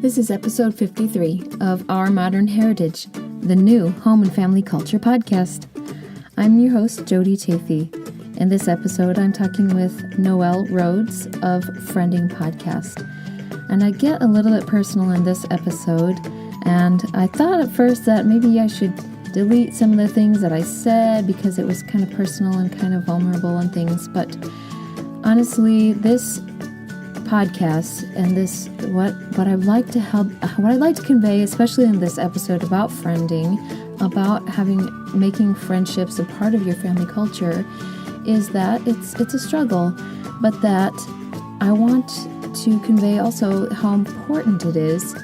This is episode 53 of Our Modern Heritage, the new Home and Family Culture podcast. I'm your host, Jody Chafee. In this episode, I'm talking with Noelle Rhodes of Friending Podcast. And I get a little bit personal in this episode, and I thought at first that maybe I should delete some of the things that I said because it was kind of personal and kind of vulnerable and things. But honestly, this podcast and this what I'd like to convey, especially in this episode about friending, about making friendships a part of your family culture, is that it's a struggle, but that I want to convey also how important it is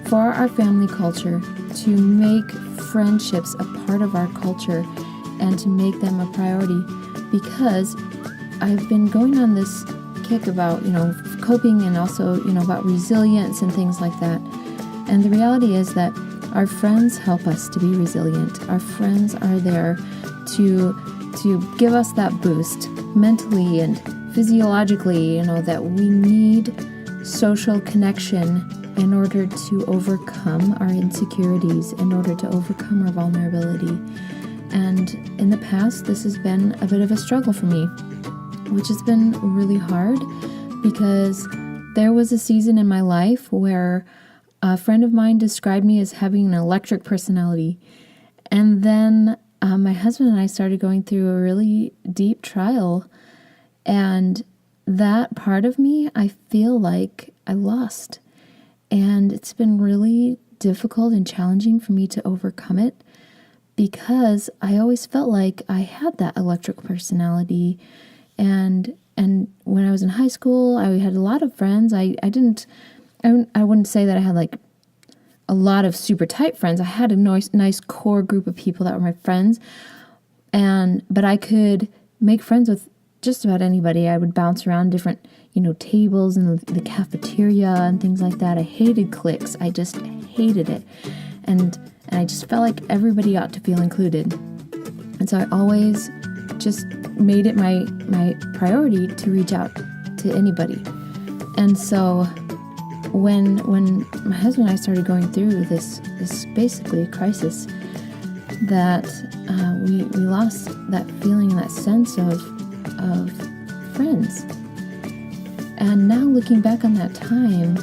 for our family culture to make friendships a part of our culture and to make them a priority, because I've been going on this kick about, coping and also, about resilience and things like that. And the reality is that our friends help us to be resilient. Our friends are there to give us that boost mentally and physiologically, that we need social connection in order to overcome our insecurities, in order to overcome our vulnerability. And in the past, this has been a bit of a struggle for me, which has been really hard because there was a season in my life where a friend of mine described me as having an electric personality. And then my husband and I started going through a really deep trial. And that part of me, I feel like I lost. And it's been really difficult and challenging for me to overcome it because I always felt like I had that electric personality. And when I was in high school, I had a lot of friends. I wouldn't say that I had like a lot of super tight friends. I had a nice core group of people that were my friends, but I could make friends with just about anybody. I would bounce around different, tables in the cafeteria and things like that. I hated cliques. I just hated it, and I just felt like everybody ought to feel included. And so I always just made it my priority to reach out to anybody. And so when my husband and I started going through this basically crisis, that we lost that feeling and that sense of friends. And now looking back on that time,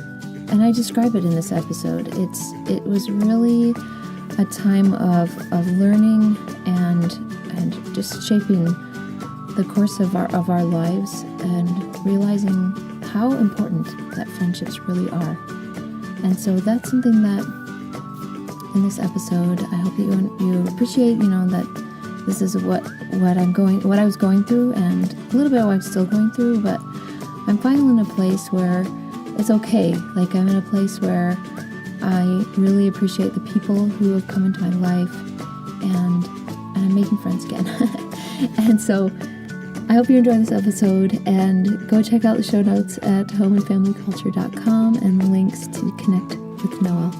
and I describe it in this episode, it was really a time of learning and just shaping the course of our lives and realizing how important that friendships really are. And so that's something that in this episode, I hope that you appreciate, that this is what I was going through, and a little bit of what I'm still going through, but I'm finally in a place where it's okay. Like, I'm in a place where I really appreciate the people who have come into my life, and I'm making friends again. And so I hope you enjoy this episode, and go check out the show notes at homeandfamilyculture.com and links to connect with Noelle.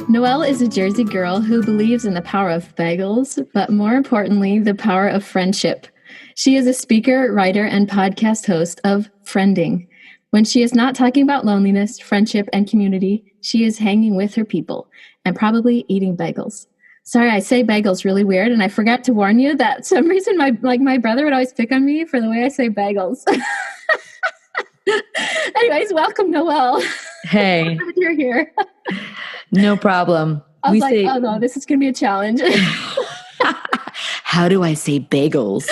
Noelle is a Jersey girl who believes in the power of bagels, but more importantly, the power of friendship. She is a speaker, writer, and podcast host of Friending. When she is not talking about loneliness, friendship, and community, she is hanging with her people and probably eating bagels. Sorry, I say bagels really weird, and I forgot to warn you that some reason my brother would always pick on me for the way I say bagels. Anyways, welcome, Noelle. Hey. Glad you're here. No problem. I was oh no, this is going to be a challenge. How do I say bagels?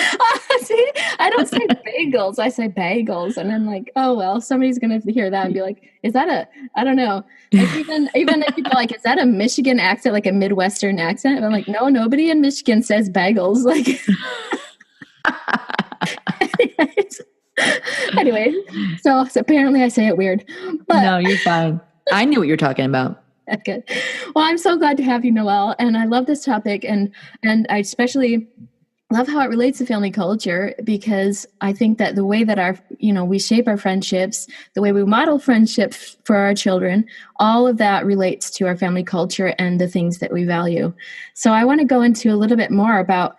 See, I don't say bagels. I say bagels. And I'm like, oh, well, somebody's going to hear that and be like, is that I don't know. Like even if people are like, is that a Michigan accent, like a Midwestern accent? And I'm like, no, nobody in Michigan says bagels. Like, anyway, so apparently I say it weird. But no, you're fine. I knew what you're talking about. Good. Well, I'm so glad to have you, Noelle. And I love this topic. And I especially love how it relates to family culture, because I think that the way that we shape our friendships, the way we model friendship for our children, all of that relates to our family culture and the things that we value. So I want to go into a little bit more about,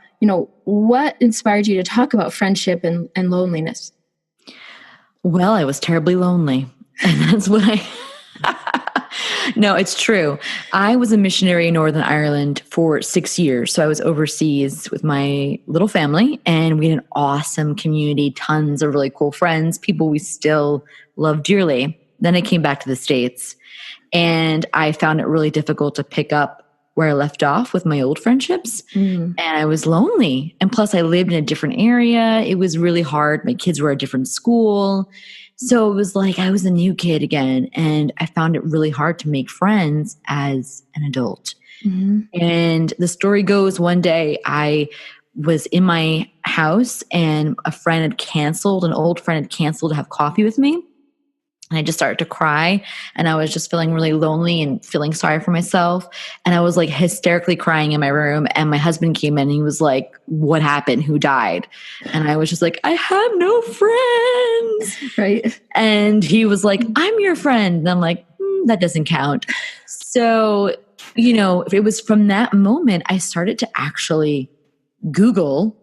what inspired you to talk about friendship and loneliness? Well, I was terribly lonely. And that's what No, it's true. I was a missionary in Northern Ireland for 6 years. So I was overseas with my little family, and we had an awesome community, tons of really cool friends, people we still love dearly. Then I came back to the States, and I found it really difficult to pick up where I left off with my old friendships. And I was lonely. And plus, I lived in a different area. It was really hard. My kids were at a different school. So it was like I was a new kid again. And I found it really hard to make friends as an adult. And the story goes, one day I was in my house and an old friend had canceled to have coffee with me. And I just started to cry, and I was just feeling really lonely and feeling sorry for myself. And I was like hysterically crying in my room. And my husband came in and he was like, "What happened? Who died?" And I was just like, "I have no friends." Right. And he was like, "I'm your friend." And I'm like, that doesn't count. So, it was from that moment I started to actually Google,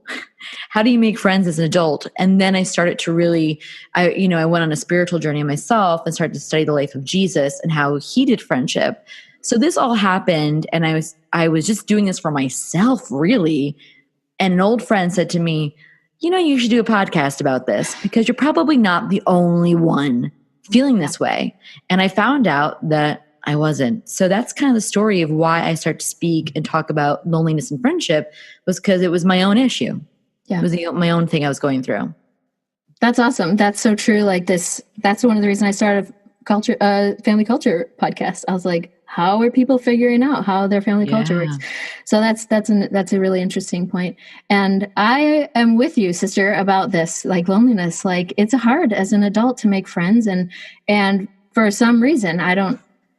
how do you make friends as an adult? And then I started to really, I went on a spiritual journey myself and started to study the life of Jesus and how he did friendship. So this all happened, and I was just doing this for myself, really. And an old friend said to me, "You should do a podcast about this because you're probably not the only one feeling this way." And I found out that I wasn't. So that's kind of the story of why I start to speak and talk about loneliness and friendship, was because it was my own issue. Yeah. It was my own thing I was going through. That's awesome. That's so true. Like that's one of the reasons I started family culture podcast. I was like, how are people figuring out how their family culture works? So that's a really interesting point. And I am with you, sister, about this, like loneliness. Like it's hard as an adult to make friends, and for some reason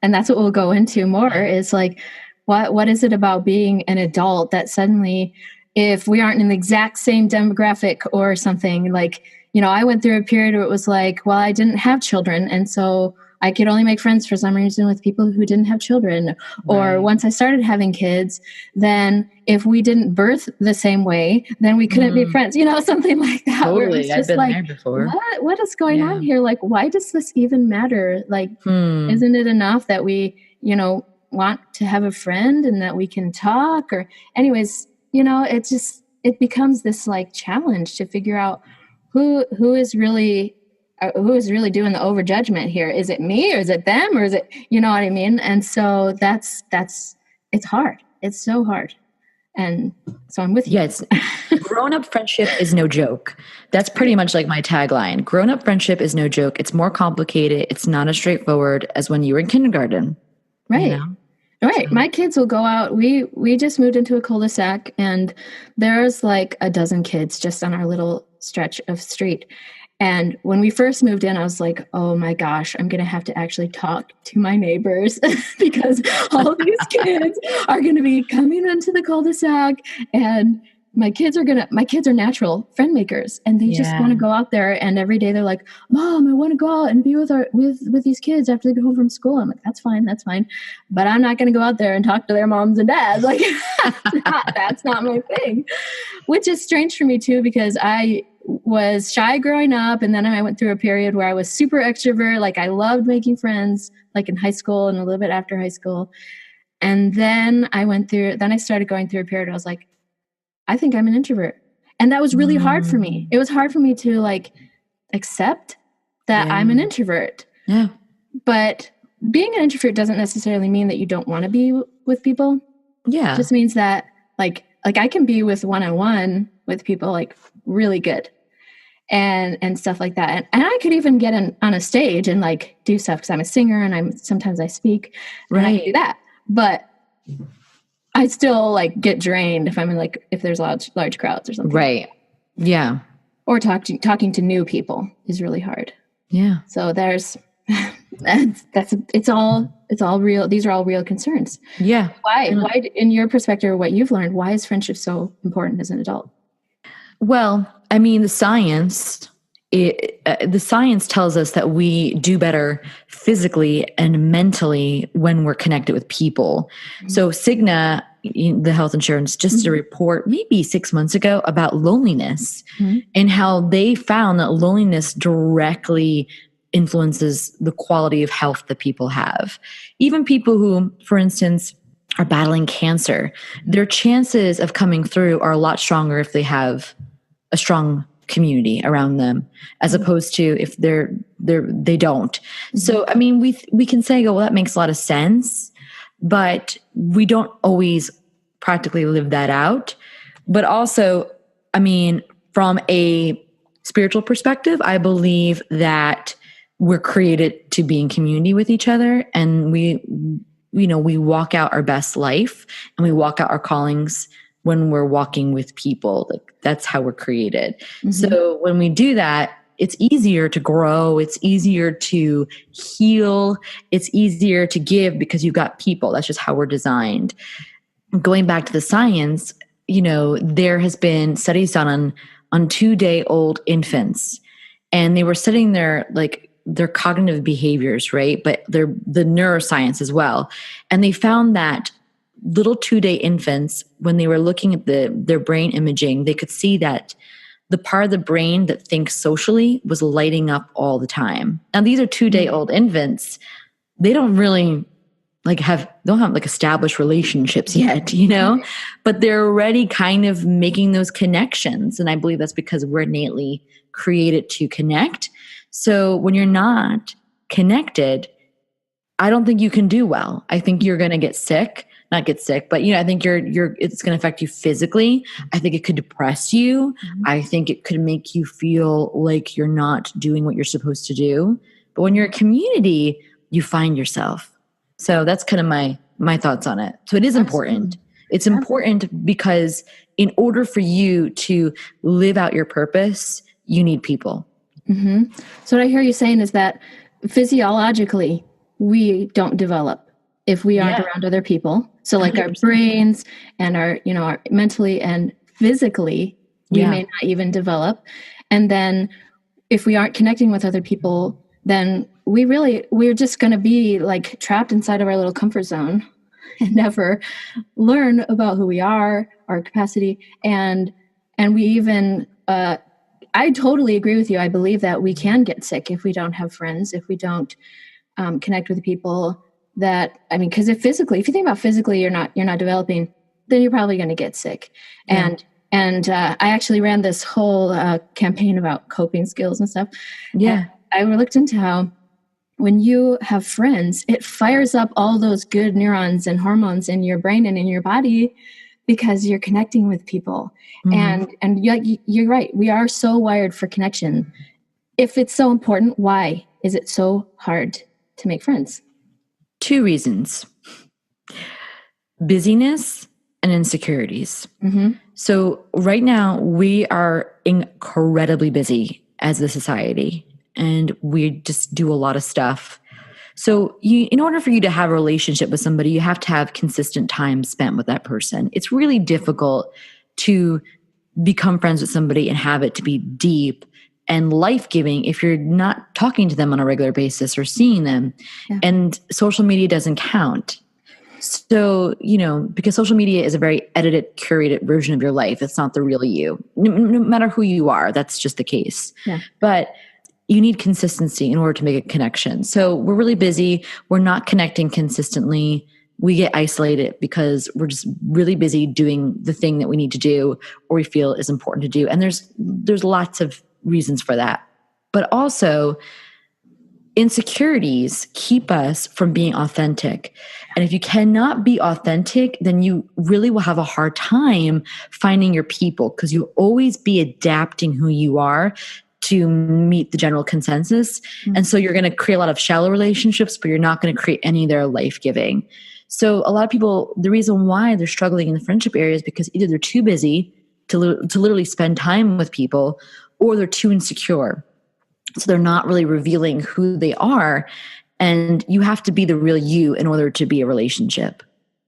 and that's what we'll go into more, is like, what is it about being an adult that suddenly, if we aren't in the exact same demographic or something, like, I went through a period where it was like, well, I didn't have children. And so I could only make friends for some reason with people who didn't have children. Or once I started having kids, then if we didn't birth the same way, then we couldn't be friends, something like that. Totally. I've been there before. What is going on here? Like, why does this even matter? Like, isn't it enough that we, want to have a friend and that we can talk? Or anyways, it becomes this like challenge to figure out who is really doing the overjudgment here. Is it me, or is it them, or is it, you know what I mean? And so it's hard. It's so hard. And so I'm with you. Yes. Grown-up friendship is no joke. That's pretty much like my tagline. Grown-up friendship is no joke. It's more complicated. It's not as straightforward as when you were in kindergarten. Right. Right. My kids will go out. We just moved into a cul-de-sac, and there's like a dozen kids just on our little stretch of street. And when we first moved in, I was like, oh my gosh, I'm going to have to actually talk to my neighbors because all these kids are going to be coming into the cul-de-sac, and my kids are natural friend makers, and they just want to go out there. And every day they're like, Mom, I want to go out and be with these kids after they go home from school. I'm like, that's fine. But I'm not going to go out there and talk to their moms and dads. Like, that's not my thing, which is strange for me too, because I was shy growing up. And then I went through a period where I was super extrovert. Like I loved making friends, like in high school and a little bit after high school. And then I started going through a period where I was like, I think I'm an introvert. And that was really hard for me. It was hard for me to like accept that I'm an introvert. Yeah. But being an introvert doesn't necessarily mean that you don't want to be with people. Yeah. It just means that like I can be with one-on-one with people like really good and stuff like that. And I could even get on a stage and like do stuff because I'm a singer and sometimes I speak. And I can do that. But I still like get drained if there's large crowds or something. Right. Yeah. Or talking to new people is really hard. Yeah. So there's it's all real. These are all real concerns. Yeah. Why in your perspective, what you've learned, why is friendship so important as an adult? Well, I mean, the science the science tells us that we do better physically and mentally when we're connected with people. So Cigna, the health insurance, just a report maybe 6 months ago about loneliness and how they found that loneliness directly influences the quality of health that people have. Even people who, for instance, are battling cancer, their chances of coming through are a lot stronger if they have a strong community around them, as opposed to if they don't. So, I mean, we can say, oh, well, that makes a lot of sense, but we don't always practically live that out. But also, I mean, from a spiritual perspective, I believe that we're created to be in community with each other, and we walk out our best life and we walk out our callings when we're walking with people. Like, that's how we're created. So when we do that, it's easier to grow. It's easier to heal. It's easier to give because you've got people. That's just how we're designed. Going back to the science, there has been studies done on 2-day-old infants, and they were studying their cognitive behaviors, right? But the neuroscience as well. And they found that little 2-day infants, when they were looking at their brain imaging, they could see that the part of the brain that thinks socially was lighting up all the time. Now, these are 2-day-old infants. They don't really have established relationships yet, but they're already kind of making those connections. And I believe that's because we're innately created to connect. So when you're not connected, I don't think you can do well. I think you're going to not get sick, but I think it's going to affect you physically. I think it could depress you. I think it could make you feel like you're not doing what you're supposed to do. But when you're a community, you find yourself. So that's kind of my thoughts on it. So it is important. It's important because in order for you to live out your purpose, you need people. So what I hear you saying is that physiologically, we don't develop if we aren't around other people. So like 100%. Our brains and our mentally and physically, we may not even develop. And then if we aren't connecting with other people, then we're just going to be like trapped inside of our little comfort zone and never learn about who we are, our capacity. And we even, I totally agree with you. I believe that we can get sick if we don't have friends, if we don't connect with people because if you think about physically, you're not developing, then you're probably going to get sick. Yeah. And I actually ran this whole campaign about coping skills and stuff. Yeah. And I looked into how when you have friends, it fires up all those good neurons and hormones in your brain and in your body because you're connecting with people. And you're right. We are so wired for connection. If it's so important, why is it so hard to make friends? 2 reasons: busyness and insecurities. So right now we are incredibly busy as a society, and we just do a lot of stuff. So in order for you to have a relationship with somebody, you have to have consistent time spent with that person. It's really difficult to become friends with somebody and have it to be deep and life-giving if you're not talking to them on a regular basis or seeing them. Yeah. And social media doesn't count. So, because social media is a very edited, curated version of your life. It's not the real you. No matter who you are, that's just the case. Yeah. But you need consistency in order to make a connection. So we're really busy. We're not connecting consistently. We get isolated because we're just really busy doing the thing that we need to do or we feel is important to do. And there's lots of reasons for that. But also, insecurities keep us from being authentic. And if you cannot be authentic, then you really will have a hard time finding your people, because you'll always be adapting who you are to meet the general consensus. And so you're going to create a lot of shallow relationships, but you're not going to create any that are life-giving. So a lot of people, the reason why they're struggling in the friendship area is because either they're too busy to literally spend time with people, or they're too insecure. So they're not really revealing who they are. And you have to be the real you in order to be a relationship.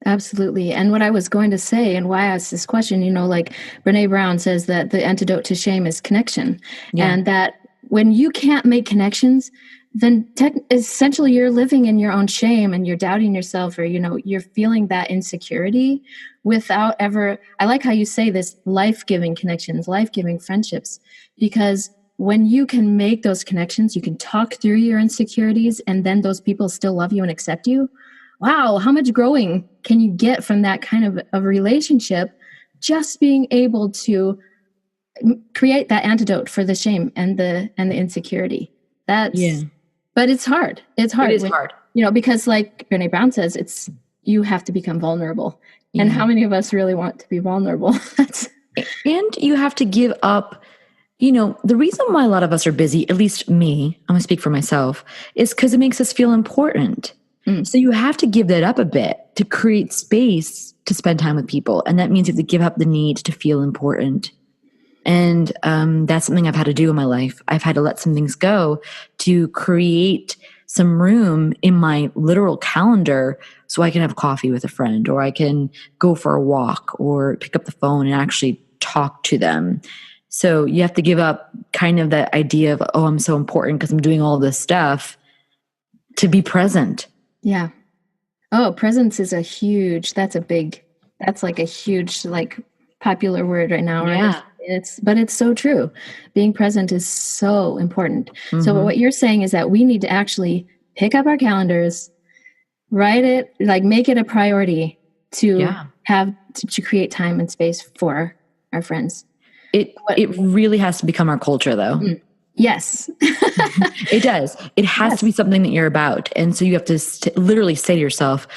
Absolutely. And what I was going to say, and why I asked this question, like Brene Brown says that the antidote to shame is connection. Yeah. And that when you can't make connections, then essentially you're living in your own shame and you're doubting yourself, or, you're feeling that insecurity without ever, I like how you say this, life-giving connections, life-giving friendships, because when you can make those connections, you can talk through your insecurities, and then those people still love you and accept you. Wow, how much growing can you get from that kind of a relationship? Just being able to create that antidote for the shame and the insecurity. But it's hard. It's hard. It is hard. Because like Brené Brown says, you have to become vulnerable. Yeah. And how many of us really want to be vulnerable? And you have to give up. The reason why a lot of us are busy, at least me, I'm gonna speak for myself, is because it makes us feel important. So you have to give that up a bit to create space to spend time with people. And that means you have to give up the need to feel important. And that's something I've had to do in my life. I've had to let some things go to create some room in my literal calendar so I can have coffee with a friend, or I can go for a walk, or pick up the phone and actually talk to them. So you have to give up kind of that idea of, I'm so important because I'm doing all this stuff, to be present. Yeah. Oh, presence is that's like a huge, like, popular word right now. Yeah. Right? But it's so true. Being present is so important. Mm-hmm. So what you're saying is that we need to actually pick up our calendars, write it, like make it a priority to to create time and space for our friends. It really has to become our culture, though. Yes. It does. It has to be something that you're about. And so you have to literally say to yourself,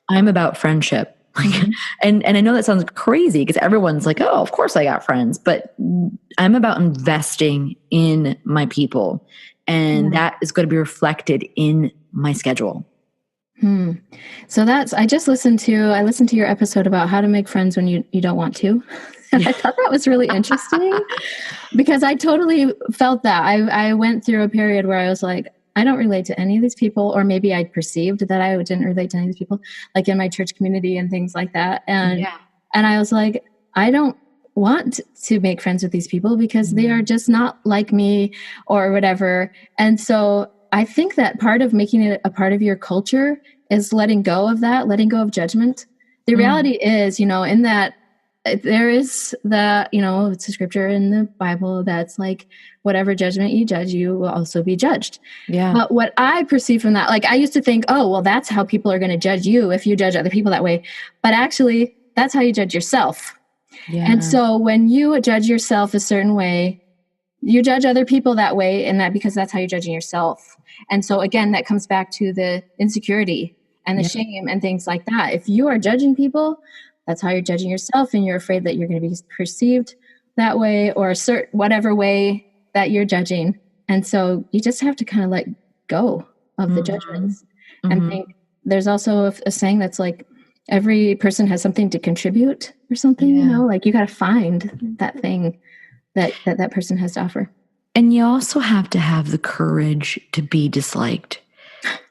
I'm about friendship. And I know that sounds crazy because everyone's like, oh, of course I got friends, but I'm about investing in my people. And that is going to be reflected in my schedule. So I listened to your episode about how to make friends when you don't want to. And I thought that was really interesting because I totally felt that. I went through a period where I was like, I don't relate to any of these people, or maybe I perceived that I didn't relate to any of these people, like in my church community and things like that. And I was like, I don't want to make friends with these people because they are just not like me or whatever. And so I think that part of making it a part of your culture is letting go of that, letting go of judgment. The reality is, in that there is it's a scripture in the Bible that's like, whatever judgment you judge, you will also be judged. Yeah. But what I perceive from that, like I used to think, oh, well, that's how people are going to judge you if you judge other people that way. But actually, that's how you judge yourself. Yeah. And so when you judge yourself a certain way, you judge other people that way, and that because that's how you're judging yourself. And so again, that comes back to the insecurity and the shame and things like that. If you are judging people, that's how you're judging yourself, and you're afraid that you're going to be perceived that way or whatever way that you're judging. And so you just have to kind of let go of the judgments. And think there's also a saying that's like, every person has something to contribute or something, like you got to find that thing that person has to offer. And you also have to have the courage to be disliked.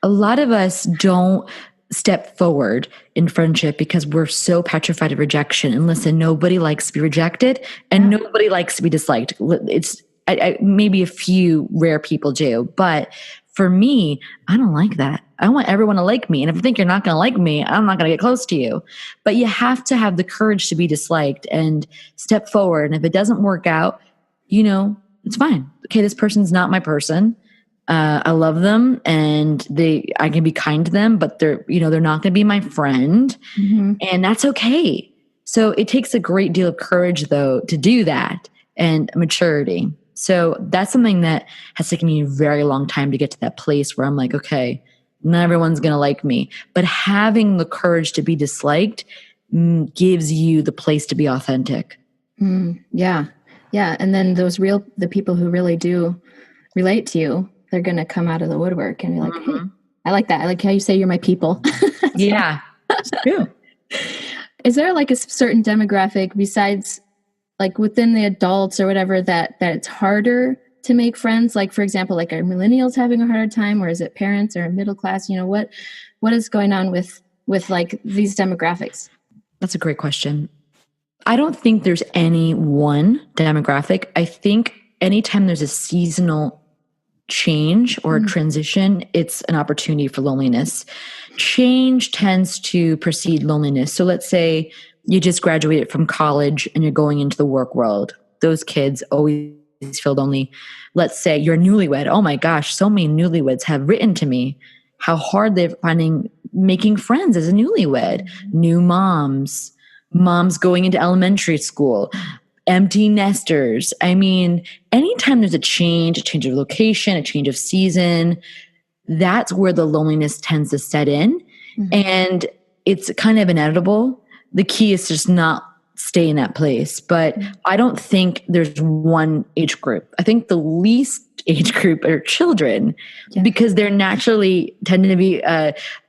A lot of us don't step forward in friendship because we're so petrified of rejection. And listen, nobody likes to be rejected, and nobody likes to be disliked. It's maybe a few rare people do, but for me, I don't like that. I want everyone to like me. And if you think you're not going to like me, I'm not going to get close to you. But you have to have the courage to be disliked and step forward. And if it doesn't work out, it's fine. Okay, this person's not my person. I love them, and I can be kind to them, but they're not going to be my friend, and that's okay. So it takes a great deal of courage, though, to do that, and maturity. So that's something that has taken me a very long time to get to that place where I'm like, okay, not everyone's going to like me, but having the courage to be disliked gives you the place to be authentic. Yeah. And then the people who really do relate to you, they're going to come out of the woodwork and be like, hey, I like that. I like how you say you're my people. Yeah, it's true. Is there like a certain demographic besides like within the adults or whatever that it's harder to make friends? Like, for example, like are millennials having a harder time, or is it parents or middle class? What is going on with like these demographics? That's a great question. I don't think there's any one demographic. I think anytime there's a seasonal change or transition, it's an opportunity for loneliness. Change tends to precede loneliness. So let's say you just graduated from college and you're going into the work world. Those kids always feel lonely. Let's say you're a newlywed. Oh my gosh, so many newlyweds have written to me how hard they're finding making friends as a newlywed. New moms, moms going into elementary school, empty nesters. I mean, anytime there's a change of location, a change of season, that's where the loneliness tends to set in. And it's kind of inevitable. The key is just not stay in that place. But I don't think there's one age group. I think the least age group are children because they're naturally tending to be,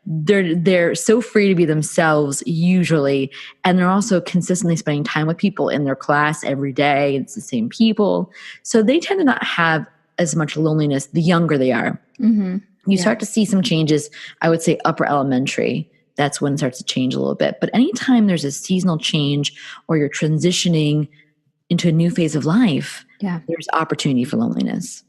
they're so free to be themselves usually. And they're also consistently spending time with people in their class every day. It's the same people. So they tend to not have as much loneliness the younger they are. You start to see some changes, I would say upper elementary. That's when it starts to change a little bit. But anytime there's a seasonal change or you're transitioning into a new phase of life, there's opportunity for loneliness.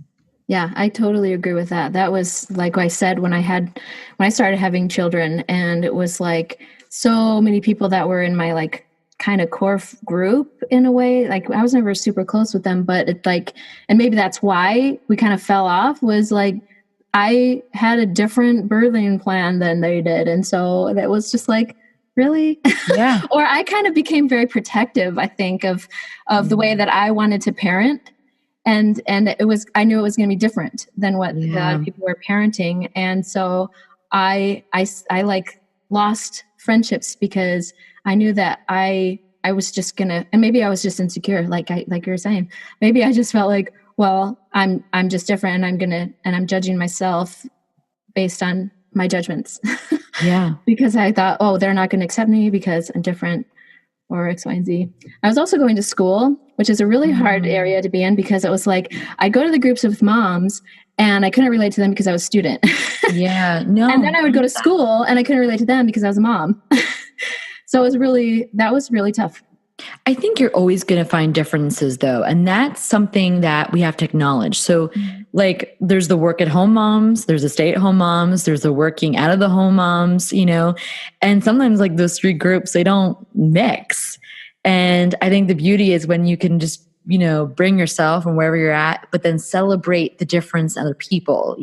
Yeah, I totally agree with that. That was like I said when I started having children, and it was like so many people that were in my like kind of core group in a way. Like I was never super close with them, but it's like, and maybe that's why we kind of fell off, was like I had a different birthing plan than they did. And so that was just like, really? Yeah. Or I kind of became very protective, I think, of the way that I wanted to parent. And it was, I knew it was going to be different than what a lot of people were parenting. And so I like lost friendships because I knew that I was just gonna, and maybe I was just insecure, like you were saying. Maybe I just felt like, well, I'm just different, and I'm judging myself based on my judgments. Yeah. Because I thought, oh, they're not going to accept me because I'm different, or X, Y, and Z. I was also going to school, which is a really hard area to be in, because it was like, I go to the groups with moms and I couldn't relate to them because I was a student. Yeah. No. And then I would go to school and I couldn't relate to them because I was a mom. So that was really tough. I think you're always going to find differences though. And that's something that we have to acknowledge. So like there's the work at home moms, there's the stay at home moms, there's the working out of the home moms, and sometimes like those three groups, they don't mix. And I think the beauty is when you can just, bring yourself from wherever you're at, but then celebrate the difference in other people,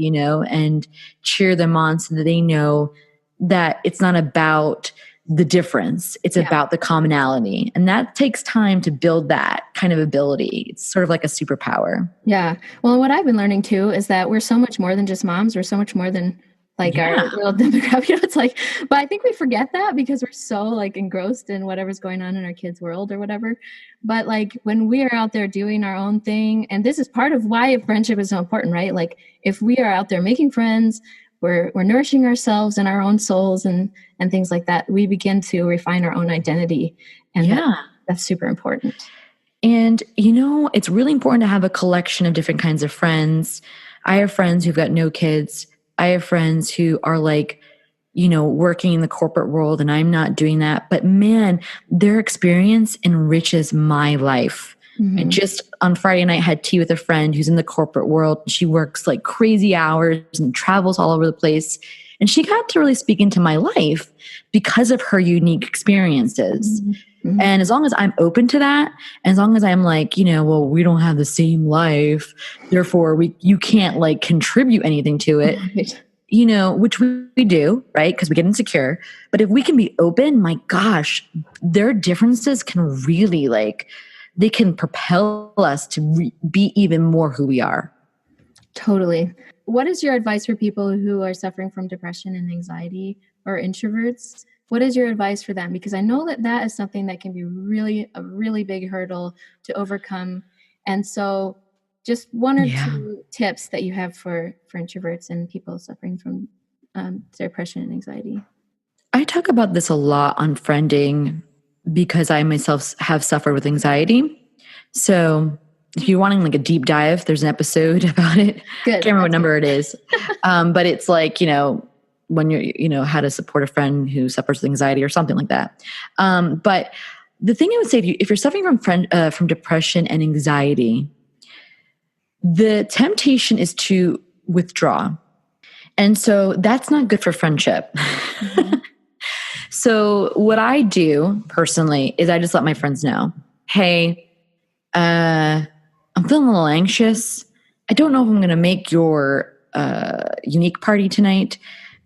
and cheer them on so that they know that it's not about the difference. It's about the commonality. And that takes time to build that kind of ability. It's sort of like a superpower. Yeah. Well, what I've been learning too is that we're so much more than just moms. We're so much more than like our little demographic. It's like, but I think we forget that because we're so like engrossed in whatever's going on in our kids' world or whatever. But like when we are out there doing our own thing, and this is part of why friendship is so important, right? Like if we are out there making friends, we're nourishing ourselves and our own souls and things like that, we begin to refine our own identity. And that's super important. And, it's really important to have a collection of different kinds of friends. I have friends who've got no kids. I have friends who are like, working in the corporate world, and I'm not doing that. But man, their experience enriches my life. I just on Friday night had tea with a friend who's in the corporate world. She works like crazy hours and travels all over the place. And she got to really speak into my life because of her unique experiences. And as long as I'm open to that, and as long as I'm like, well, we don't have the same life, therefore you can't like contribute anything to it, which we do, right? Because we get insecure. But if we can be open, my gosh, their differences can really they can propel us to be even more who we are. Totally. What is your advice for people who are suffering from depression and anxiety, or introverts? What is your advice for them? Because I know that is something that can be a really big hurdle to overcome. And so just one or two tips that you have for introverts and people suffering from depression and anxiety. I talk about this a lot on Friending because I myself have suffered with anxiety. So if you're wanting like a deep dive, there's an episode about it. Good. I can't remember what number it is. But it's like, when you're, how to support a friend who suffers with anxiety or something like that. But the thing I would say, if you're suffering from depression and anxiety, the temptation is to withdraw. And so that's not good for friendship. So what I do personally is I just let my friends know, hey, I'm feeling a little anxious. I don't know if I'm going to make your unique party tonight.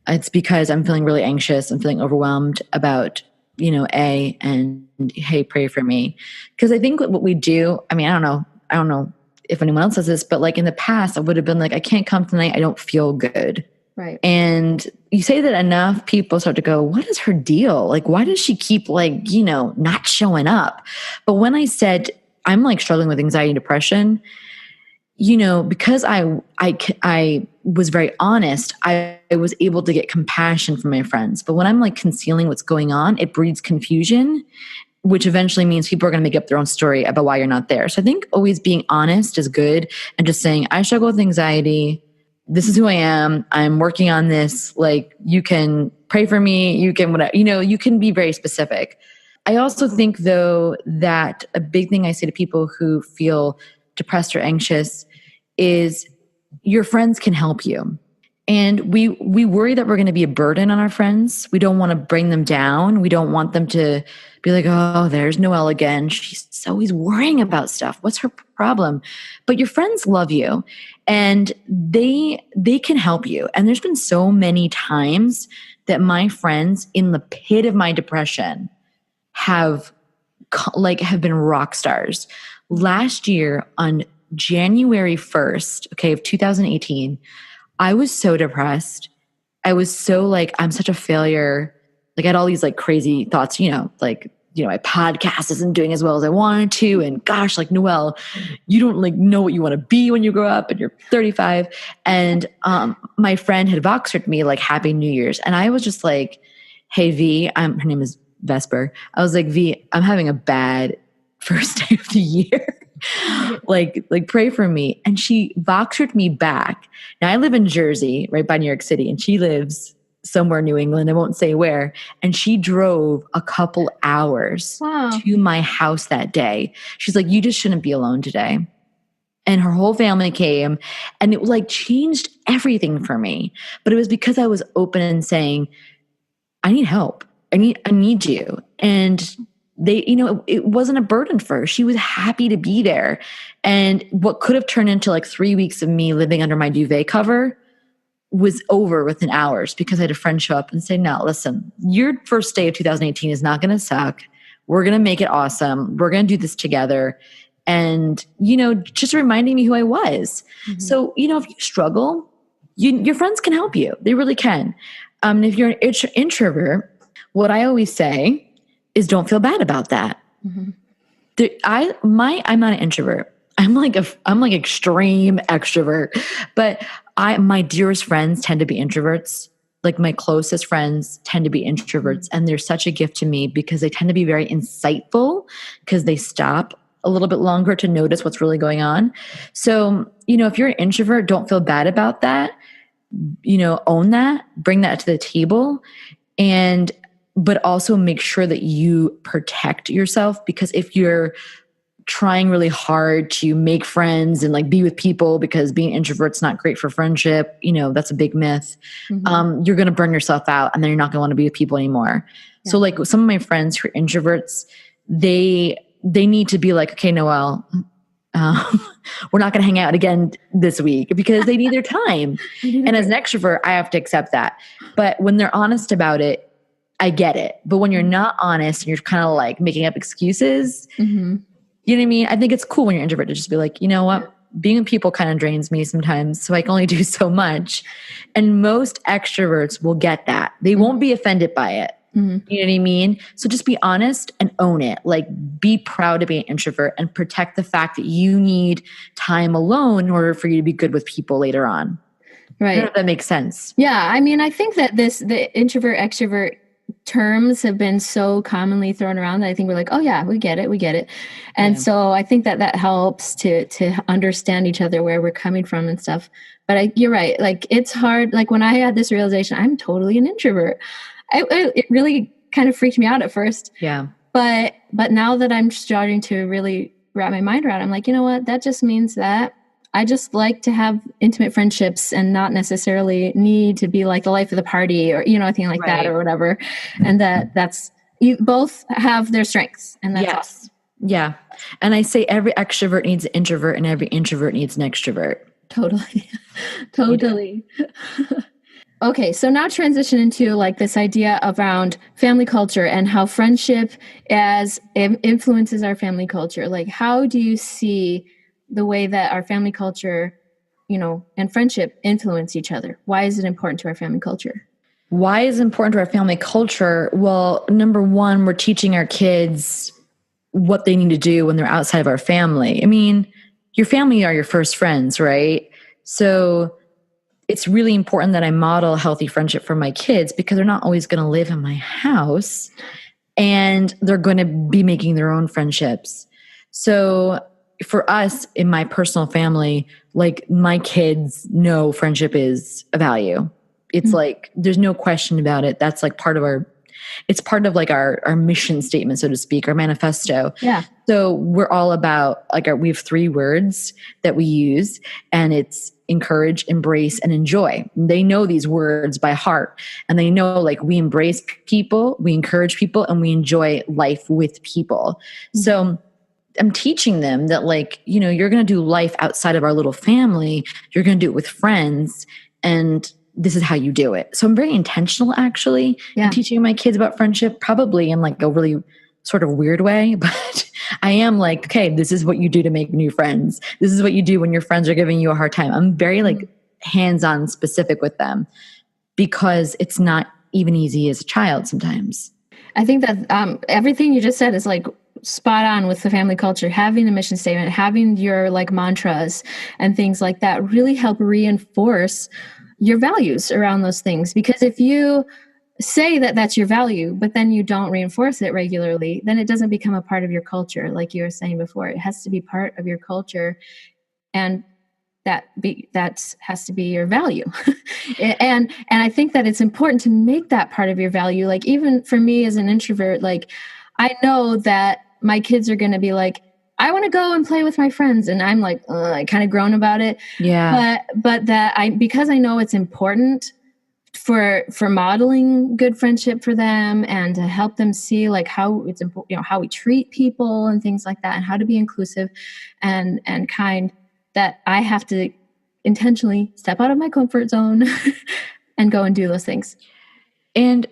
It's because I'm feeling really anxious. I'm feeling overwhelmed about, A, and hey, pray for me. Because I think what we do, I mean, I don't know if anyone else does this, but like in the past, I would have been like, I can't come tonight. I don't feel good. Right. And you say that enough, people start to go, what is her deal? Like, why does she keep not showing up? But when I said, I'm like struggling with anxiety and depression, because I was very honest, I was able to get compassion from my friends. But when I'm like concealing what's going on, it breeds confusion, which eventually means people are going to make up their own story about why you're not there. So I think always being honest is good, and just saying, I struggle with anxiety. This is who I am. I'm working on this. Like, you can pray for me. You can whatever, you can be very specific. I also think though that a big thing I say to people who feel depressed or anxious is your friends can help you. And we worry that we're going to be a burden on our friends. We don't want to bring them down. We don't want them to be like, oh, there's Noelle again. She's always worrying about stuff. What's her problem? But your friends love you, and they can help you. And there's been so many times that my friends in the pit of my depression have been rock stars. Last year on January 1st, of 2018, I was so depressed. I was so like, I'm such a failure. Like, I had all these like crazy thoughts, my podcast isn't doing as well as I wanted to. And gosh, like, Noelle, you don't like know what you want to be when you grow up and you're 35. And my friend had Voxered me like, Happy New Year's. And I was just like, hey, V, her name is Vesper. I was like, V, I'm having a bad first day of the year. like pray for me. And she Voxered me back. Now I live in Jersey, right by New York City, and she lives somewhere in New England. I won't say where. And she drove a couple hours to my house that day. She's like, you just shouldn't be alone today. And her whole family came, and it like changed everything for me. But it was because I was open and saying, I need help. I need you. And they, it wasn't a burden for her. She was happy to be there. And what could have turned into like 3 weeks of me living under my duvet cover was over within hours, because I had a friend show up and say, no, listen, your first day of 2018 is not going to suck. We're going to make it awesome. We're going to do this together. And, just reminding me who I was. Mm-hmm. So, if you struggle, your friends can help you. They really can. And if you're an introvert, what I always say is don't feel bad about that. Mm-hmm. I'm not an introvert. I'm like extreme extrovert, but my dearest friends tend to be introverts. Like, my closest friends tend to be introverts, and they're such a gift to me because they tend to be very insightful, because they stop a little bit longer to notice what's really going on. So, if you're an introvert, don't feel bad about that. Own that, bring that to the table, but also make sure that you protect yourself, because if you're trying really hard to make friends and like be with people, because being introvert's not great for friendship, that's a big myth. Mm-hmm. You're going to burn yourself out, and then you're not going to want to be with people anymore. Yeah. So like some of my friends who are introverts, they need to be like, okay, Noelle, we're not going to hang out again this week, because they need their time. And as an extrovert, I have to accept that. But when they're honest about it, I get it. But when you're not honest and you're kind of like making up excuses, mm-hmm. You know what I mean? I think it's cool when you're introvert to just be like, you know what? Being with people kind of drains me sometimes, so I can only do so much. And most extroverts will get that. They mm-hmm. won't be offended by it. Mm-hmm. You know what I mean? So just be honest and own it. Like, be proud to be an introvert and protect the fact that you need time alone in order for you to be good with people later on. Right. I don't know if that makes sense. Yeah. I mean, I think that the introvert extrovert terms have been so commonly thrown around that I think we're like, oh yeah, we get it. And so I think that helps to understand each other, where we're coming from and stuff. But you're right. Like, it's hard. Like, when I had this realization, I'm totally an introvert. It really kind of freaked me out at first. Yeah. But now that I'm starting to really wrap my mind around it, I'm like, you know what? That just means that I just like to have intimate friendships and not necessarily need to be like the life of the party or, anything like that or whatever. And that's, you both have their strengths, and that's awesome. Yeah. And I say every extrovert needs an introvert and every introvert needs an extrovert. Totally. Totally. Okay, so now transition into like this idea around family culture and how friendship influences our family culture. Like, how do you see the way that our family culture, and friendship influence each other? Why is it important to our family culture? Why is it important to our family culture? Well, number one, we're teaching our kids what they need to do when they're outside of our family. I mean, your family are your first friends, right? So it's really important that I model healthy friendship for my kids because they're not always going to live in my house and they're going to be making their own friendships. So for us in my personal family, like my kids know friendship is a value. It's like, there's no question about it. That's like it's part of like our mission statement, so to speak, our manifesto. Yeah. So we're all about we have 3 words that we use, and it's encourage, embrace, and enjoy. They know these words by heart, and they know like we embrace people, we encourage people, and we enjoy life with people. So I'm teaching them that you're going to do life outside of our little family. You're going to do it with friends, and this is how you do it. So I'm very intentional actually in teaching my kids about friendship, probably in like a really sort of weird way, but I am like, okay, this is what you do to make new friends. This is what you do when your friends are giving you a hard time. I'm very like hands-on specific with them because it's not even easy as a child sometimes. I think that everything you just said is like spot on with the family culture. Having a mission statement, having your like mantras and things like that really help reinforce your values around those things. Because if you say that that's your value, but then you don't reinforce it regularly, then it doesn't become a part of your culture. Like you were saying before, it has to be part of your culture, and that has to be your value. and I think that it's important to make that part of your value. Like even for me as an introvert, like I know that my kids are going to be like, I want to go and play with my friends. And I'm like, I kind of groan about it. Yeah. But because I know it's important for modeling good friendship for them and to help them see like how it's important, how we treat people and things like that, and how to be inclusive and kind, that I have to intentionally step out of my comfort zone and go and do those things. And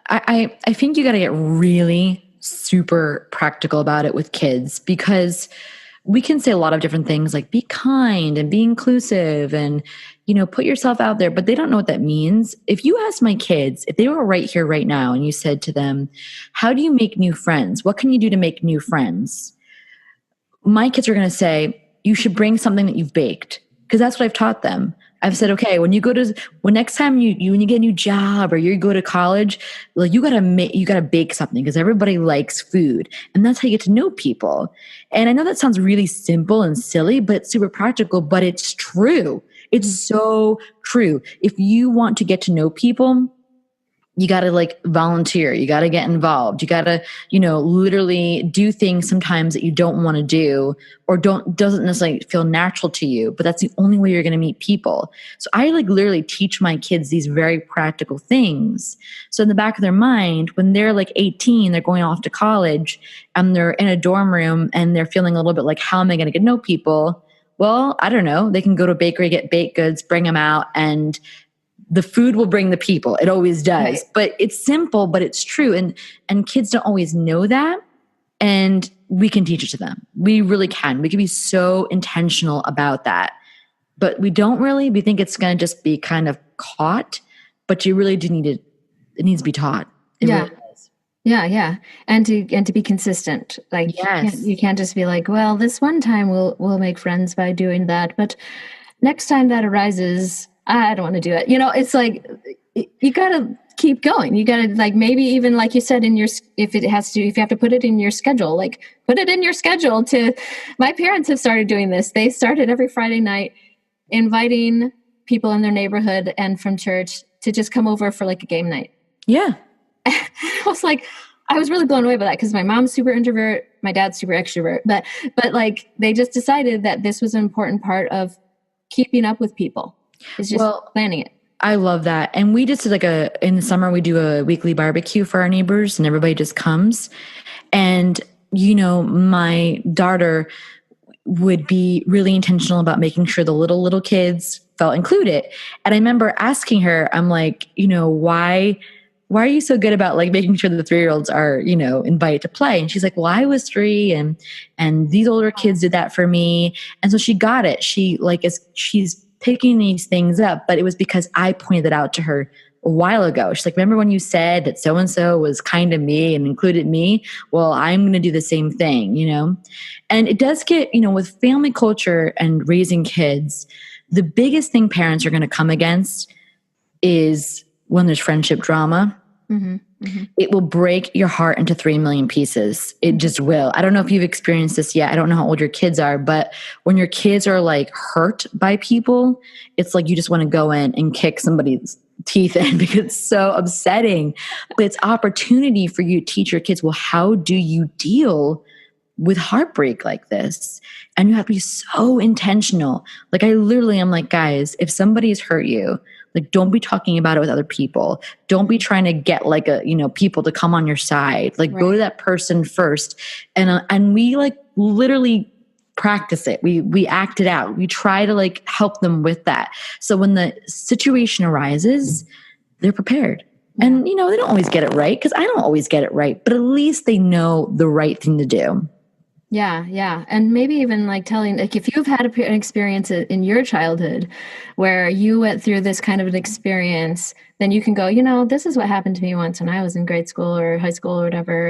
I think you got to get really super practical about it with kids, because we can say a lot of different things like be kind and be inclusive and, put yourself out there, but they don't know what that means. If you ask my kids, if they were right here, right now, and you said to them, how do you make new friends? What can you do to make new friends? My kids are going to say, you should bring something that you've baked, because that's what I've taught them. I've said, okay, when next time when you get a new job or you go to college, like you gotta bake something because everybody likes food, and that's how you get to know people. And I know that sounds really simple and silly, but it's super practical. But it's true. It's so true. If you want to get to know people, you got to like volunteer. You got to get involved. You got to, literally do things sometimes that you don't want to do or doesn't necessarily feel natural to you, but that's the only way you're going to meet people. So I like literally teach my kids these very practical things. So in the back of their mind, when they're like 18, they're going off to college and they're in a dorm room and they're feeling a little bit like, how am I going to get to know people? Well, I don't know. They can go to a bakery, get baked goods, bring them out, and the food will bring the people. It always does. Right. But it's simple, but it's true. And kids don't always know that. And we can teach it to them. We really can. We can be so intentional about that. But we don't really. We think it's going to just be kind of caught. But you really do need it. It needs to be taught. It yeah. Really does. Yeah. And to be consistent. Like yes. you can't just be like, well, this one time we'll make friends by doing that. But next time that arises, I don't want to do it. It's like, you got to keep going. You got to like, maybe even like you said if you have to put it in your schedule, like put it in your schedule my parents have started doing this. They started every Friday night inviting people in their neighborhood and from church to just come over for like a game night. Yeah. I was like, I was really blown away by that because my mom's super introvert, my dad's super extrovert, but like they just decided that this was an important part of keeping up with people. Is just planning it. I love that. And we just did in the summer, we do a weekly barbecue for our neighbors and everybody just comes. And, my daughter would be really intentional about making sure the little kids felt included. And I remember asking her, I'm like, why are you so good about like making sure that the 3-year-olds are, invited to play? And she's like, well, I was 3 and these older kids did that for me. And so she got it. She's picking these things up, but it was because I pointed it out to her a while ago. She's like, remember when you said that so-and-so was kind to me and included me? Well, I'm going to do the same thing, And it does get, with family culture and raising kids, the biggest thing parents are going to come against is when there's friendship drama. Mm-hmm. Mm-hmm. It will break your heart into 3 million pieces. It just will. I don't know if you've experienced this yet. I don't know how old your kids are, but when your kids are like hurt by people, it's like you just want to go in and kick somebody's teeth in because it's so upsetting. But it's opportunity for you to teach your kids, well, how do you deal with heartbreak like this? And you have to be so intentional. Like I literally am like, guys, if somebody's hurt you, like don't be talking about it with other people. Don't be trying to get like people to come on your side. Like go to that person first. And we like literally practice it. We act it out. We try to like help them with that. So when the situation arises, they're prepared. And they don't always get it right because I don't always get it right, but at least they know the right thing to do. Yeah. And maybe even like telling, like if you've had an experience in your childhood where you went through this kind of an experience, then you can go, this is what happened to me once when I was in grade school or high school or whatever.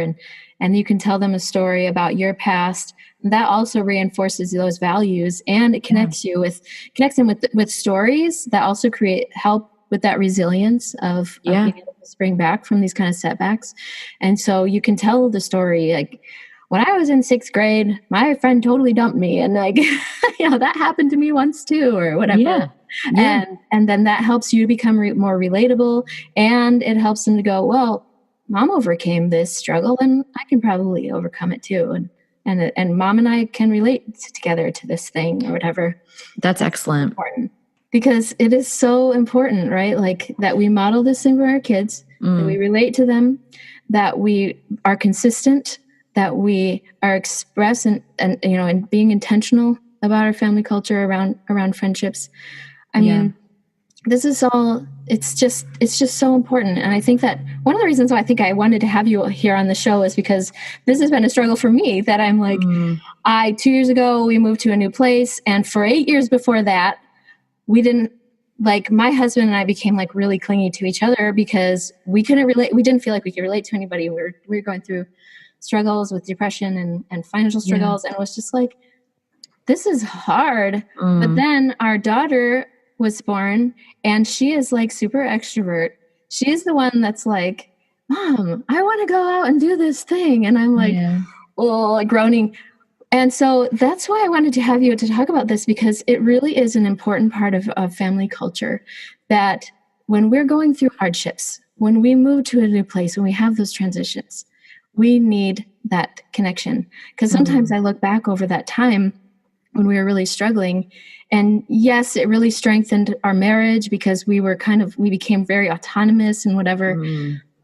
And you can tell them a story about your past. That also reinforces those values and it connects them with stories that also help with that resilience of being able to spring back from these kind of setbacks. And so you can tell the story like, when I was in 6th grade, my friend totally dumped me. And like, that happened to me once too, or whatever. Yeah. And then that helps you become more relatable. And it helps them to go, well, mom overcame this struggle and I can probably overcome it too. And mom and I can relate together to this thing or whatever. That's excellent. Important. Because it is so important, right? Like that we model this thing for our kids, that we relate to them, that we are consistent, that we are expressing and being intentional about our family culture around friendships. I mean, this is all, it's just so important. And I think that one of the reasons why I think I wanted to have you here on the show is because this has been a struggle for me that I'm like, 2 years ago, we moved to a new place. And for 8 years before that, we didn't, like my husband and I became like really clingy to each other because we couldn't relate. We didn't feel like we could relate to anybody. We were going through struggles with depression and financial struggles. And it was just like, this is hard. But then our daughter was born and she is like super extrovert. She is the one that's like, Mom, I want to go out and do this thing. And I'm like, like groaning. And so that's why I wanted to have you to talk about this, because it really is an important part of family culture, that when we're going through hardships, when we move to a new place, when we have those transitions, we need that connection. Because sometimes I look back over that time when we were really struggling, and yes, it really strengthened our marriage because we became very autonomous and whatever,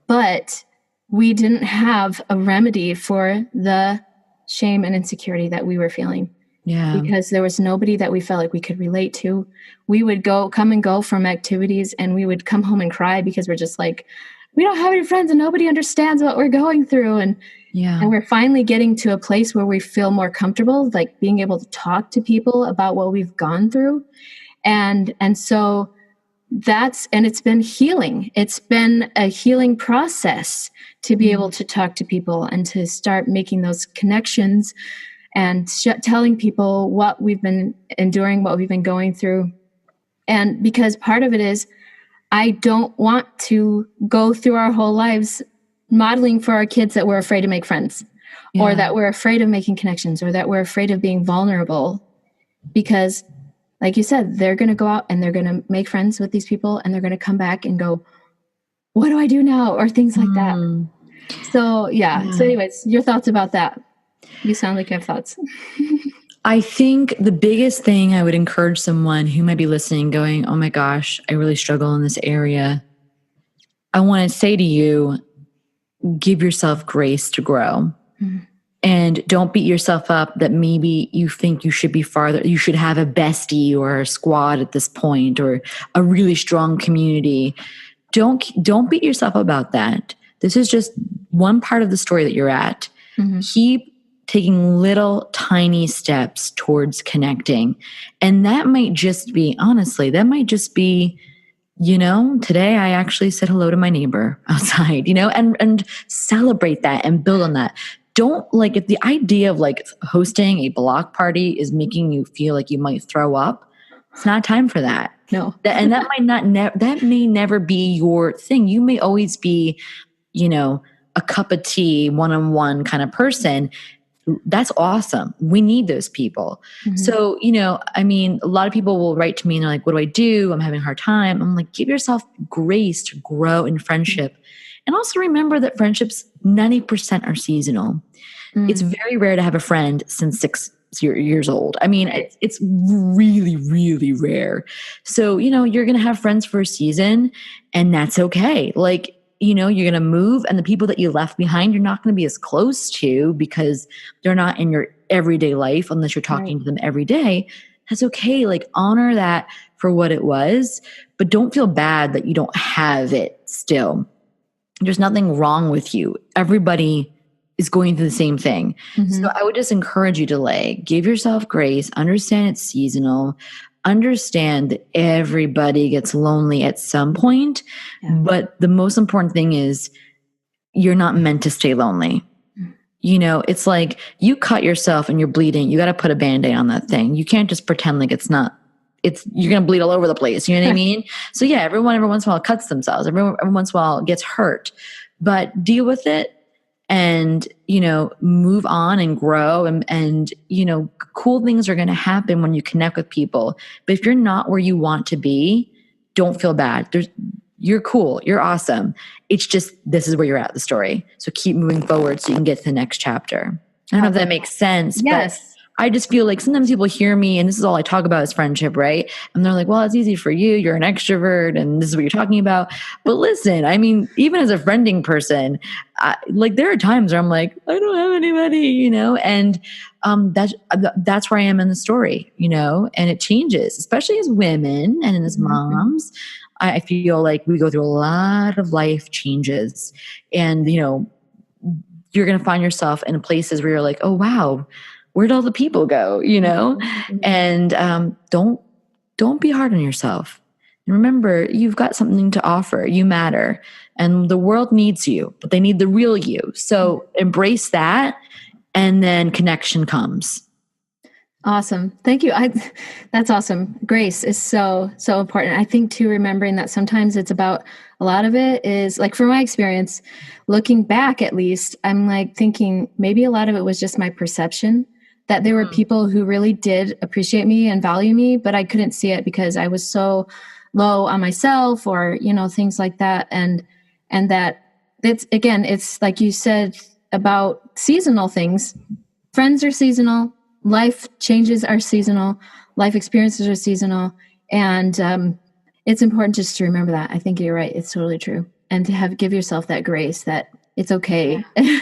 but we didn't have a remedy for the shame and insecurity that we were feeling. Because there was nobody that we felt like we could relate to. We would come and go from activities and we would come home and cry because we're just like, we don't have any friends and nobody understands what we're going through. And we're finally getting to a place where we feel more comfortable, like being able to talk to people about what we've gone through. And so it's been healing. It's been a healing process to be able to talk to people and to start making those connections and telling people what we've been enduring, what we've been going through. And because part of it is, I don't want to go through our whole lives modeling for our kids that we're afraid to make friends or that we're afraid of making connections or that we're afraid of being vulnerable, because like you said, they're going to go out and they're going to make friends with these people and they're going to come back and go, what do I do now? Or things like that. So, yeah. So anyways, your thoughts about that? You sound like you have thoughts. I think the biggest thing I would encourage someone who might be listening going, oh my gosh, I really struggle in this area. I want to say to you, give yourself grace to grow. Mm-hmm. And don't beat yourself up that maybe you think you should be farther. You should have a bestie or a squad at this point or a really strong community. Don't beat yourself up about that. This is just one part of the story that you're at. Mm-hmm. Keep taking little tiny steps towards connecting. And that might just be, honestly, today I actually said hello to my neighbor outside, and celebrate that and build on that. Don't if the idea of hosting a block party is making you feel like you might throw up, it's not time for that. No. That may never be your thing. You may always be, a cup of tea, one-on-one kind of person. That's awesome. We need those people. Mm-hmm. So, a lot of people will write to me and they're like, what do I do? I'm having a hard time. I'm like, give yourself grace to grow in friendship. And also remember that friendships, 90% are seasonal. Mm. It's very rare to have a friend since 6 years old. I mean, it's really, really rare. So, you're going to have friends for a season and that's okay. You're going to move and the people that you left behind, you're not going to be as close to because they're not in your everyday life unless you're talking to them every day. That's okay. Honor that for what it was, but don't feel bad that you don't have it still. There's nothing wrong with you. Everybody is going through the same thing. Mm-hmm. So I would just encourage you to give yourself grace, understand it's seasonal, understand that everybody gets lonely at some point. Yeah. But the most important thing is you're not meant to stay lonely. Mm-hmm. It's like you cut yourself and you're bleeding. You got to put a Band-Aid on that thing. You can't just pretend like you're going to bleed all over the place. You know what I mean? So yeah, everyone every once in a while cuts themselves. Every once in a while gets hurt, but deal with it and, move on and grow and, cool things are going to happen when you connect with people. But if you're not where you want to be, don't feel bad. You're cool. You're awesome. It's just, this is where you're at the story. So keep moving forward so you can get to the next chapter. I don't know if that makes sense. Yes. But I just feel like sometimes people hear me and this is all I talk about is friendship, right? And they're like, well, it's easy for you. You're an extrovert and this is what you're talking about. But listen, I mean, even as a friending person, there are times where I'm like, I don't have anybody, and that's where I am in the story, and it changes, especially as women and as moms. I feel like we go through a lot of life changes and, you're going to find yourself in places where you're like, oh, wow. Where'd all the people go, Mm-hmm. And don't be hard on yourself. And remember, you've got something to offer. You matter. And the world needs you, but they need the real you. So embrace that, and then connection comes. Awesome. Thank you. That's awesome. Grace is so, so important. I think too, remembering that sometimes it's about, a lot of it is from my experience, looking back at least, I'm thinking maybe a lot of it was just my perception that there were people who really did appreciate me and value me, but I couldn't see it because I was so low on myself or, things like that. And that it's like you said about seasonal things. Friends are seasonal. Life changes are seasonal. Life experiences are seasonal. And it's important just to remember that. I think you're right. It's totally true. And to give yourself that grace that it's okay. Yeah.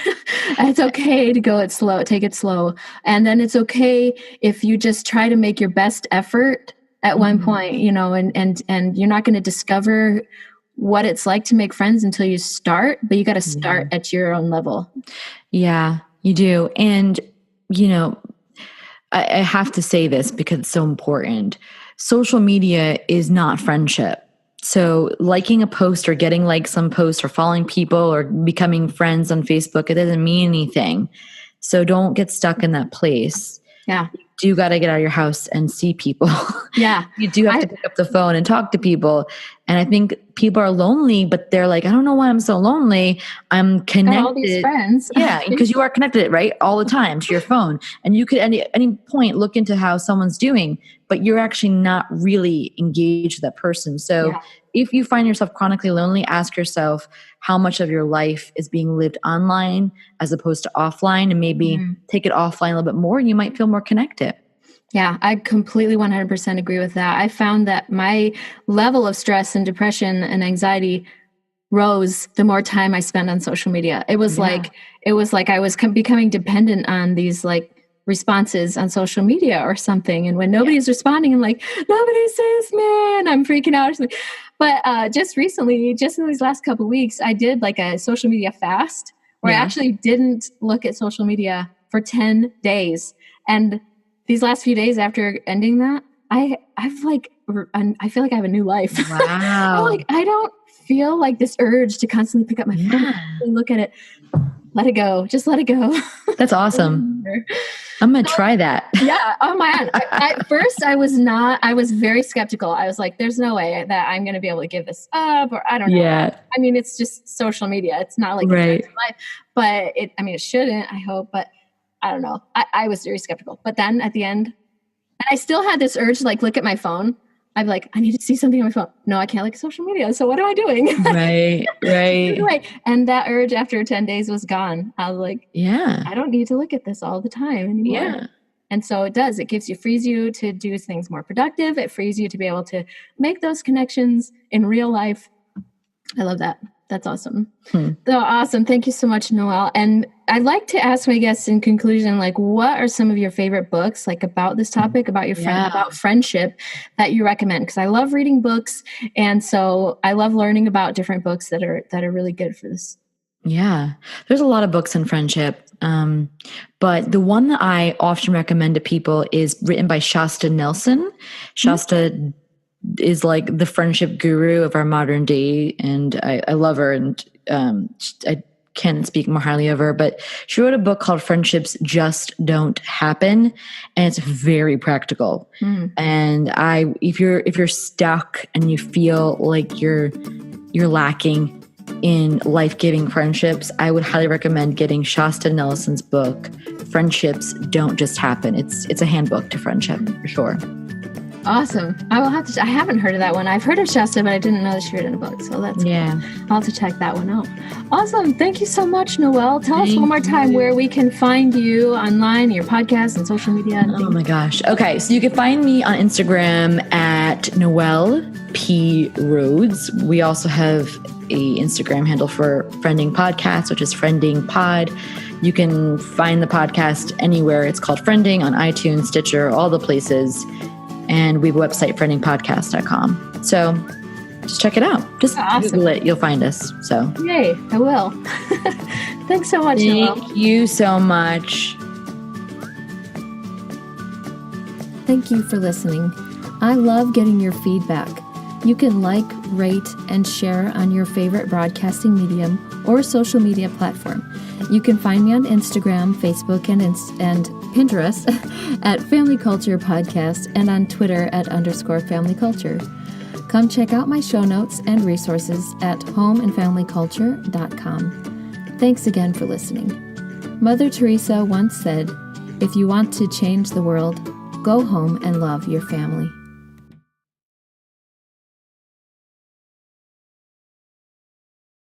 It's okay to take it slow. And then it's okay if you just try to make your best effort at one point, and you're not going to discover what it's like to make friends until you start, but you got to start at your own level. Yeah, you do. And, I have to say this because it's so important. Social media is not friendship. So liking a post or getting some posts or following people or becoming friends on Facebook, it doesn't mean anything. So don't get stuck in that place. Yeah. You do got to get out of your house and see people. Yeah. You do have to pick up the phone and talk to people. And I think people are lonely, but they're like, I don't know why I'm so lonely. I'm connected. All these friends. Yeah. Because you are connected, right? All the time to your phone. And you could at any point look into how someone's doing. but you're actually not really engaged with that person. So if you find yourself chronically lonely, ask yourself how much of your life is being lived online as opposed to offline, and maybe take it offline a little bit more, and you might feel more connected. Yeah, I completely 100% agree with that. I found that my level of stress and depression and anxiety rose the more time I spent on social media. It was like I was becoming dependent on these like responses on social media or something. And when nobody's responding, I'm like, nobody sees me, and I'm freaking out. But just recently, just in these last couple of weeks, I did like a social media fast where I actually didn't look at social media for 10 days. And these last few days after ending that, I feel like I have a new life. Wow. I don't feel like this urge to constantly pick up my phone and look at it. Let it go. Just let it go. That's awesome. I'm going to try that. Yeah. Oh man. At first I was very skeptical. I was like, there's no way that I'm going to be able to give this up, or I don't know. Yeah. I mean, it's just social media. It's not like right. life, but it shouldn't, I hope, but I don't know. I was very skeptical, but then at the end, and I still had this urge to like look at my phone. I'm like, I need to see something on my phone. No, I can't look at social media. So what am I doing? Right. And that urge after 10 days was gone. I was like, I don't need to look at this all the time anymore. Yeah. And so it does. It frees you to do things more productive. It frees you to be able to make those connections in real life. I love that. That's awesome. So awesome. Thank you so much, Noelle. And I'd like to ask my guests in conclusion, like, what are some of your favorite books, like about this topic, about your friend, about friendship, that you recommend? Because I love reading books, and so I love learning about different books that are really good for this. Yeah, there's a lot of books on friendship, but the one that I often recommend to people is written by Shasta Nelson. Shasta is like the friendship guru of our modern day, and I love her, and I can't speak more highly of her, but she wrote a book called Friendships Just Don't Happen, and it's very practical. And if you're stuck and you feel like you're lacking in life-giving friendships, I would highly recommend getting Shasta Nelson's book, Friendships Don't Just Happen. It's a handbook to friendship for sure. Awesome. I will have to. I haven't heard of that one. I've heard of Shasta, but I didn't know that she wrote a book. So that's cool. I'll have to check that one out. Awesome. Thank you so much, Noelle. Tell us one more time where we can find you online, your podcast and social media. And oh my gosh. Okay. So you can find me on Instagram at Noelle P. Rhodes. We also have a Instagram handle for Friending Podcast, which is Friending Pod. You can find the podcast anywhere. It's called Friending on iTunes, Stitcher, all the places. And we have a website, friendingpodcast.com. So just check it out. Just Google it. You'll find us. So yay, I will. Thanks so much, Noelle. Thank you so much. Thank you for listening. I love getting your feedback. You can like, rate, and share on your favorite broadcasting medium or social media platform. You can find me on Instagram, Facebook, and Pinterest at Family Culture Podcast, and on Twitter at _Family Culture. Come check out my show notes and resources at homeandfamilyculture.com. Thanks again for listening. Mother Teresa once said, "If you want to change the world, go home and love your family."